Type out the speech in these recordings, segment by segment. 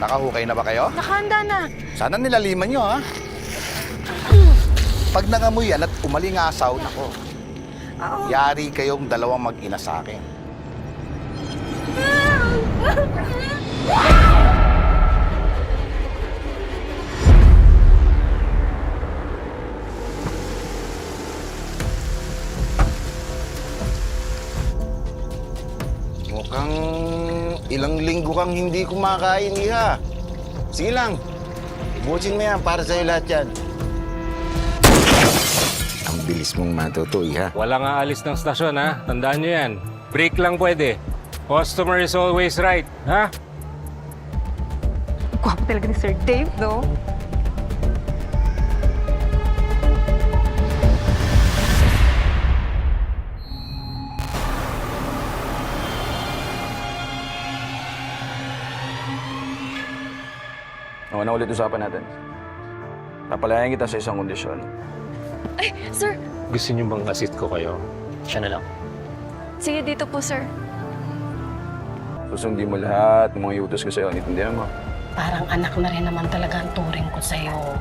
Nakahukay na ba kayo? Nakahanda na. Sana nilaliman nyo, ha? Pag nangamoy yan at umalingasaw, nako, yari kayong dalawang mag-ina sa akin. Mukhang ilang linggo kang hindi kumakain, Iha. Sige lang, ibusin mo yan para sa'yo lahat yan. Ang bilis mong matuto, Iha. Walang aalis ng stasyon, ha? Tandaan nyo yan. Break lang pwede. Customer is always right, ha? Gwapo talaga ni Sir Dave, no? Ano na ulit usapan natin? Papalayan kita sa isang kondisyon. Ay, sir! Gusto nyo bang assist ko kayo? Siya na lang. Sige, dito po, sir. Susundin mo lahat ng mga iutos ko sa'yo. Itindihan mo. Parang anak na rin naman talaga ang turing ko sa'yo.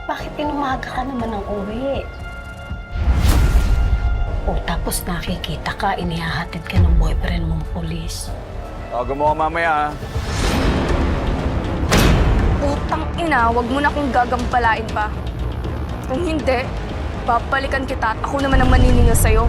Bakit inumaga ka naman ng uwi? O tapos nakikita ka, inihahatid ka ng boyfriend mong polis. Tawagan mo ka mamaya, ha? Utang ina, wag mo na akong gagampalain pa. Kung hindi, babalikan kita at ako naman ang manininga sa'yo.